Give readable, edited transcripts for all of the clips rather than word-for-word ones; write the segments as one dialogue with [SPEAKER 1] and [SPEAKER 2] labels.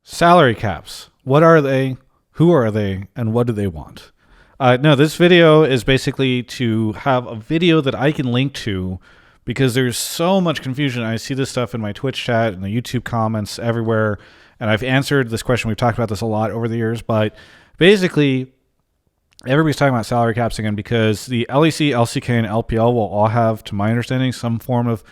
[SPEAKER 1] Salary caps. What are they? Who are they? And what do they want? No, this video is basically to have a video that I can link to because there's so much confusion. I see this stuff in my Twitch chat and the YouTube comments everywhere. And I've answered this question. We've talked about this a lot over the years. But basically, everybody's talking about salary caps again because the LEC, LCK, and LPL will all have, to my understanding, some form of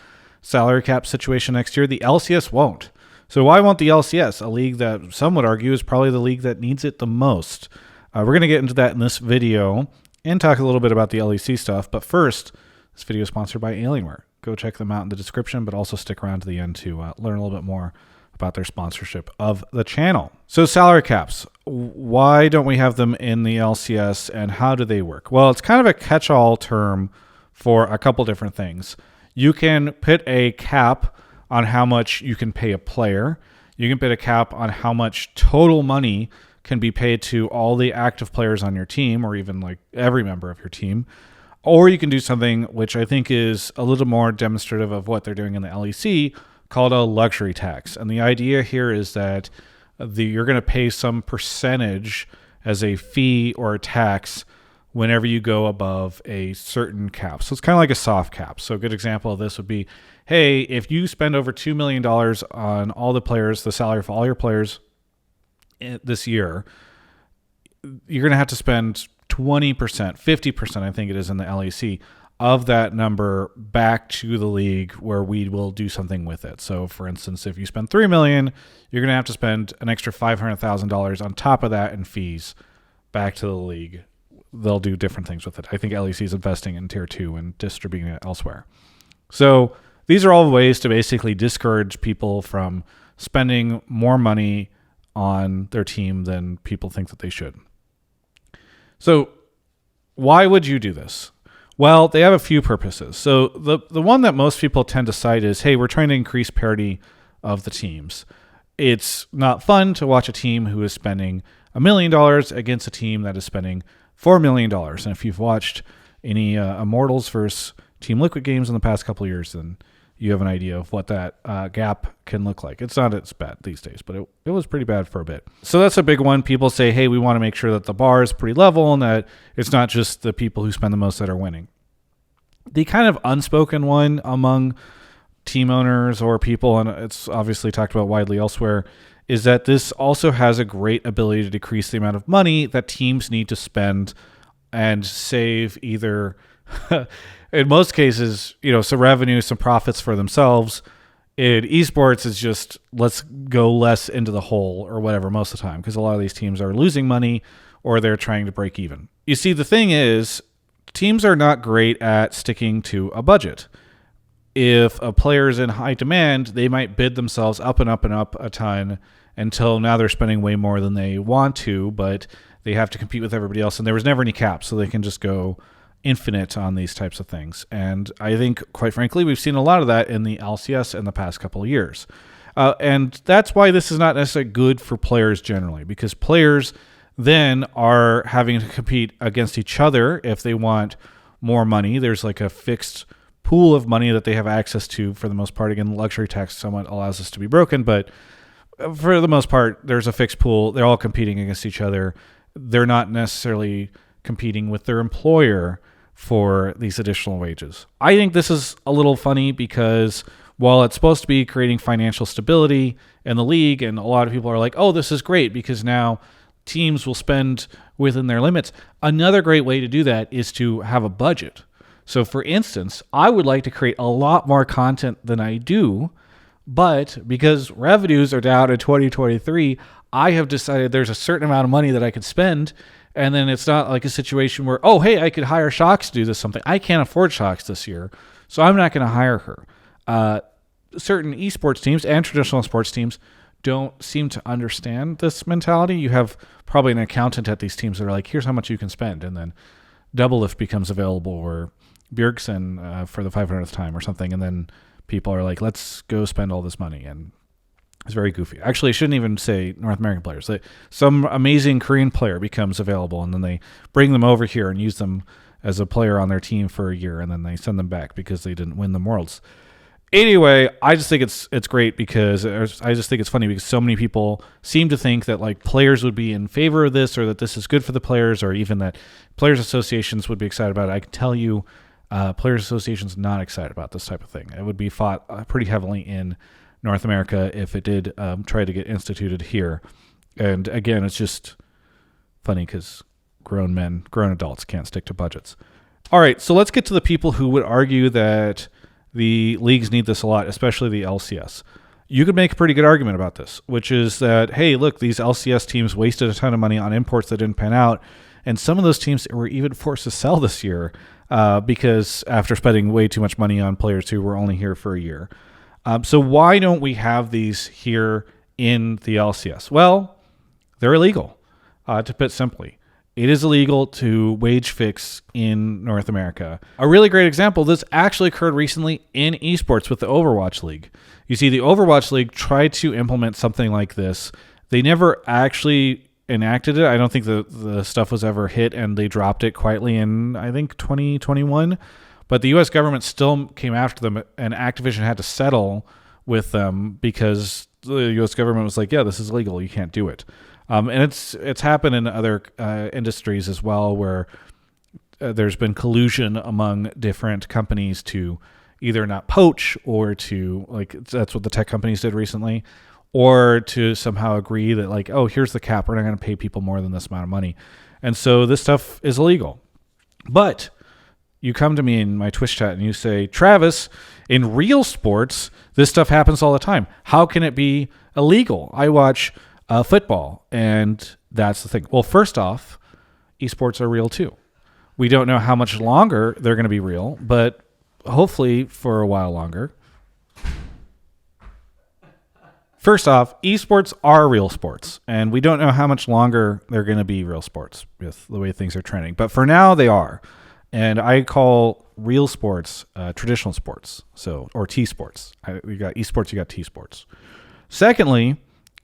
[SPEAKER 1] salary cap situation next year. The LCS won't. So why won't the LCS, a league that some would argue is probably the league that needs it the most? We're going to get into that in this video and talk a little bit about the LEC stuff. But first, this video is sponsored by Alienware. Go check them out in the description, but also stick around to the end to learn a little bit more about their sponsorship of the channel. So salary caps, why don't we have them in the LCS and how do they work? Well, it's kind of a catch-all term for a couple different things. You can put a cap on how much you can pay a player. You can put a cap on how much total money can be paid to all the active players on your team, or even like every member of your team. Or you can do something which I think is a little more demonstrative of what they're doing in the LEC, called a luxury tax. And the idea here is that you're going to pay some percentage as a fee or a tax whenever you go above a certain cap. So it's kind of like a soft cap. So a good example of this would be, hey, if you spend over $2 million on all the players, the salary for all your players this year, you're going to have to spend 20%, 50%, I think it is in the LEC, of that number back to the league where we will do something with it. So for instance, if you spend $3 million, you're going to have to spend an extra $500,000 on top of that in fees back to the league. They'll do different things with it. I think LEC is investing in tier 2 and distributing it elsewhere. So these are all ways to basically discourage people from spending more money on their team than people think that they should. So why would you do this? Well, they have a few purposes. So the one that most people tend to cite is, hey, we're trying to increase parity of the teams. It's not fun to watch a team who is spending $1 million against a team that is spending $4 million. And if you've watched any Immortals versus Team Liquid games in the past couple of years, then you have an idea of what that gap can look like. It's not as bad these days, but it was pretty bad for a bit. So that's a big one. People say, hey, we want to make sure that the bar is pretty level and that it's not just the people who spend the most that are winning. The kind of unspoken one among team owners or people, and it's obviously talked about widely elsewhere, is that this also has a great ability to decrease the amount of money that teams need to spend and save either... in most cases, some revenue, some profits for themselves. In esports, it's just let's go less into the hole or whatever most of the time, because a lot of these teams are losing money or they're trying to break even. You see, the thing is, teams are not great at sticking to a budget. If a player is in high demand, they might bid themselves up and up and up a ton until now they're spending way more than they want to, but they have to compete with everybody else, and there was never any cap, so they can just go infinite on these types of things. And I think, quite frankly, we've seen a lot of that in the LCS in the past couple of years. And that's why this is not necessarily good for players generally, because players then are having to compete against each other if they want more money. There's like a fixed pool of money that they have access to for the most part. Again, luxury tax somewhat allows this to be broken, but for the most part, there's a fixed pool. They're all competing against each other. They're not necessarily competing with their employer for these additional wages. I think this is a little funny because while it's supposed to be creating financial stability in the league, and a lot of people are like, oh, this is great because now teams will spend within their limits. Another great way to do that is to have a budget. So for instance, I would like to create a lot more content than I do, but because revenues are down in 2023, I have decided there's a certain amount of money that I could spend. And then it's not like a situation where, oh, hey, I could hire Shox to do this something. I can't afford Shox this year, so I'm not going to hire her. Certain esports teams and traditional sports teams don't seem to understand this mentality. You have probably an accountant at these teams that are like, here's how much you can spend. And then Doublelift becomes available or Bjergsen for the 500th time or something. And then people are like, let's go spend all this money. And it's very goofy. Actually, I shouldn't even say North American players. Some amazing Korean player becomes available, and then they bring them over here and use them as a player on their team for a year, and then they send them back because they didn't win the Worlds. Anyway, I just think it's great because I just think it's funny because so many people seem to think that like players would be in favor of this, or that this is good for the players, or even that players associations would be excited about it. I can tell you, players associations not excited about this type of thing. It would be fought pretty heavily in North America if it did try to get instituted here. And again, it's just funny because grown adults can't stick to budgets. All right, so let's get to the people who would argue that the leagues need this a lot, especially the LCS. You could make a pretty good argument about this, which is that, hey, look, these LCS teams wasted a ton of money on imports that didn't pan out, and some of those teams were even forced to sell this year because after spending way too much money on players who were only here for a year. So why don't we have these here in the LCS? Well, they're illegal, to put it simply. It is illegal to wage fix in North America. A really great example, this actually occurred recently in esports with the Overwatch League. You see, the Overwatch League tried to implement something like this. They never actually enacted it. I don't think the stuff was ever hit, and they dropped it quietly in, I think, 2021. But the U.S. government still came after them, and Activision had to settle with them because the U.S. government was like, yeah, this is illegal. You can't do it. And it's happened in other industries as well, where there's been collusion among different companies to either not poach or to, like, that's what the tech companies did recently, or to somehow agree that, like, oh, here's the cap. We're not going to pay people more than this amount of money. And so this stuff is illegal. But you come to me in my Twitch chat and you say, Travis, in real sports, this stuff happens all the time. How can it be illegal? I watch football, and that's the thing. Well, first off, esports are real too. We don't know how much longer they're going to be real, but hopefully for a while longer. First off, esports are real sports, and we don't know how much longer they're going to be real sports with the way things are trending. But for now, they are. And I call real sports traditional sports, or T-sports. You got esports, you got T-sports. Secondly,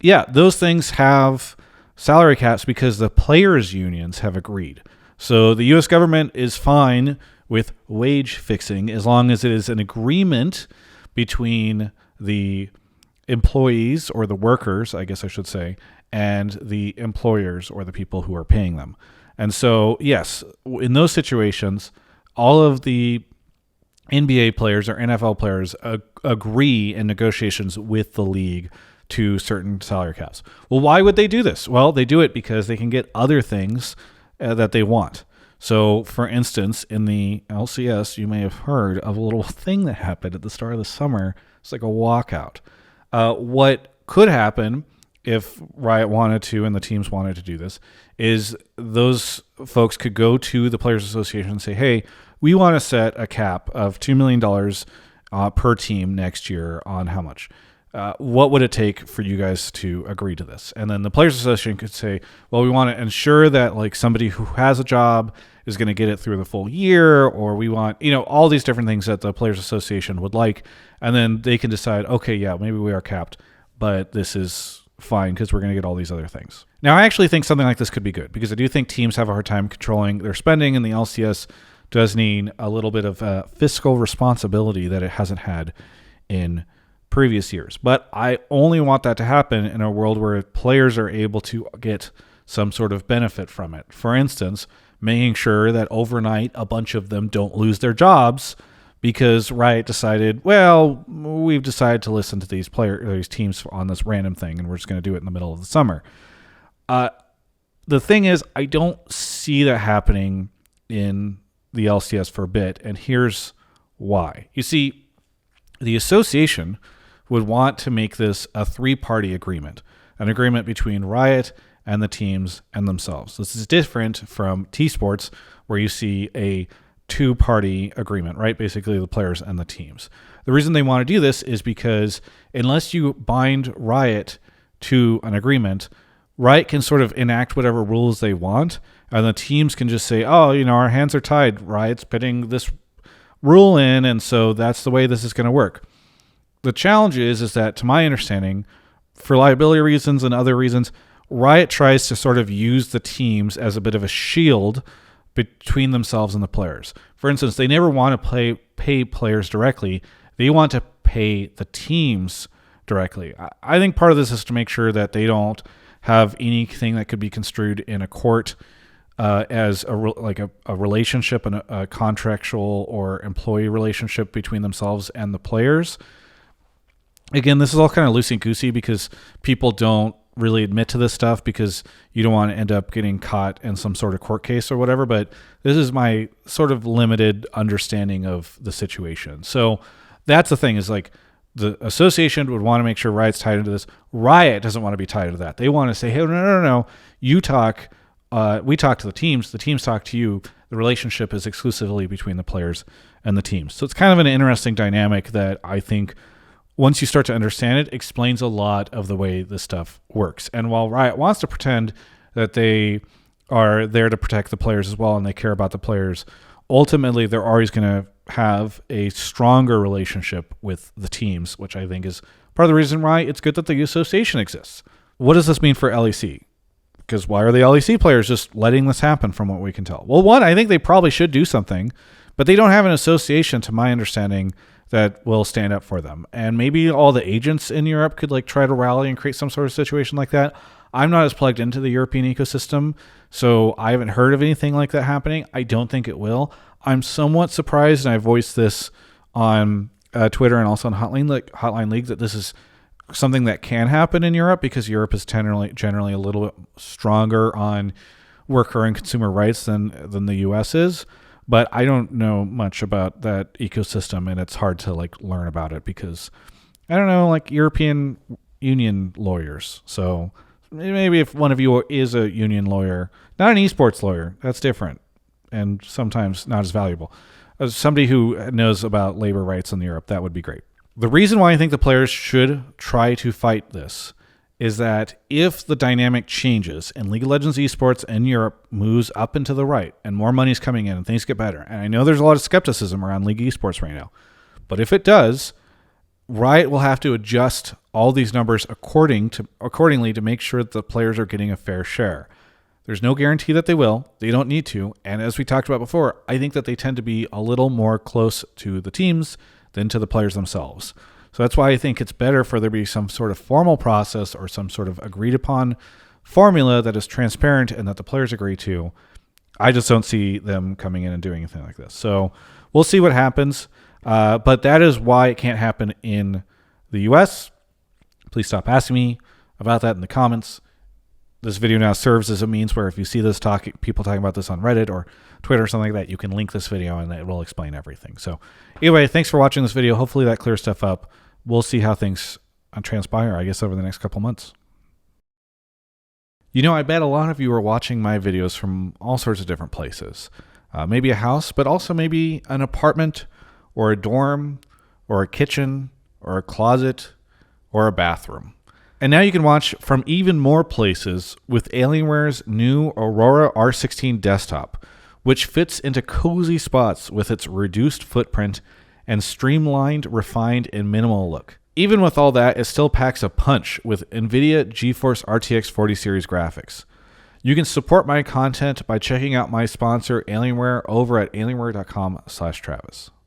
[SPEAKER 1] yeah, those things have salary caps because the players' unions have agreed. So the U.S. government is fine with wage fixing as long as it is an agreement between the employees, or the workers, I guess I should say, and the employers, or the people who are paying them. And so, yes, in those situations, all of the NBA players or NFL players agree in negotiations with the league to certain salary caps. Well, why would they do this? Well, they do it because they can get other things that they want. So, for instance, in the LCS, you may have heard of a little thing that happened at the start of the summer. It's like a walkout. What could happen if Riot wanted to and the teams wanted to do this is those folks could go to the Players Association and say, hey, we want to set a cap of $2 million per team next year on how much. What would it take for you guys to agree to this? And then the Players Association could say, well, we want to ensure that like somebody who has a job is going to get it through the full year, or we want, all these different things that the Players Association would like. And then they can decide, okay, yeah, maybe we are capped, but this is fine because we're going to get all these other things. Now, I actually think something like this could be good because I do think teams have a hard time controlling their spending, and the LCS does need a little bit of fiscal responsibility that it hasn't had in previous years. But I only want that to happen in a world where players are able to get some sort of benefit from it. For instance, making sure that overnight a bunch of them don't lose their jobs because Riot decided, well, we've decided to listen to these teams on this random thing, and we're just going to do it in the middle of the summer. The thing is, I don't see that happening in the LCS for a bit, and here's why. You see, the association would want to make this a three-party agreement, an agreement between Riot and the teams and themselves. This is different from T-Sports, where you see a two-party agreement, right? Basically the players and the teams. The reason they want to do this is because unless you bind Riot to an agreement, Riot can sort of enact whatever rules they want, and the teams can just say, oh, our hands are tied. Riot's putting this rule in, and so that's the way this is going to work. The challenge is that, to my understanding, for liability reasons and other reasons, Riot tries to sort of use the teams as a bit of a shield between themselves and the players. For instance, they never want to pay players directly. They want to pay the teams directly. I think part of this is to make sure that they don't have anything that could be construed in a court as a relationship and a contractual or employee relationship between themselves and the players. Again, this is all kind of loosey-goosey because people don't really admit to this stuff because you don't want to end up getting caught in some sort of court case or whatever. But this is my sort of limited understanding of the situation. So that's the thing, is like the association would want to make sure Riot's tied into this. Riot doesn't want to be tied into that. They want to say, hey, no. You talk, we talk to the teams talk to you. The relationship is exclusively between the players and the teams. So it's kind of an interesting dynamic that I think once you start to understand it, explains a lot of the way this stuff works. And while Riot wants to pretend that they are there to protect the players as well and they care about the players, ultimately they're always going to have a stronger relationship with the teams, which I think is part of the reason why it's good that the association exists. What does this mean for LEC? Because why are the LEC players just letting this happen from what we can tell? Well, one, I think they probably should do something, but they don't have an association, to my understanding, that will stand up for them. And maybe all the agents in Europe could like try to rally and create some sort of situation like that. I'm not as plugged into the European ecosystem, so I haven't heard of anything like that happening. I don't think it will. I'm somewhat surprised, and I voiced this on Twitter and also on Hotline League, that this is something that can happen in Europe, because Europe is generally a little bit stronger on worker and consumer rights than the US is. But I don't know much about that ecosystem, and it's hard to like learn about it because I don't know, like European Union lawyers. So maybe if one of you is a union lawyer, not an esports lawyer, that's different and sometimes not as valuable. As somebody who knows about labor rights in Europe, that would be great. The reason why I think the players should try to fight this is that if the dynamic changes and League of Legends esports in Europe moves up and to the right and more money's coming in and things get better, and I know there's a lot of skepticism around League esports right now, but if it does, Riot will have to adjust all these numbers accordingly to make sure that the players are getting a fair share. There's no guarantee that they will. They don't need to. And as we talked about before, I think that they tend to be a little more close to the teams than to the players themselves. So that's why I think it's better for there to be some sort of formal process or some sort of agreed upon formula that is transparent and that the players agree to. I just don't see them coming in and doing anything like this. So we'll see what happens. But that is why it can't happen in the US. Please stop asking me about that in the comments. This video now serves as a means where if you see this people talking about this on Reddit or Twitter or something like that, you can link this video and it will explain everything. So anyway, thanks for watching this video. Hopefully that clears stuff up. We'll see how things transpire, I guess, over the next couple months. You know, I bet a lot of you are watching my videos from all sorts of different places. Maybe a house, but also maybe an apartment or a dorm or a kitchen or a closet or a bathroom. And now you can watch from even more places with Alienware's new Aurora R16 desktop, which fits into cozy spots with its reduced footprint and streamlined, refined, and minimal look. Even with all that, it still packs a punch with NVIDIA GeForce RTX 40 series graphics. You can support my content by checking out my sponsor Alienware over at alienware.com/Travis.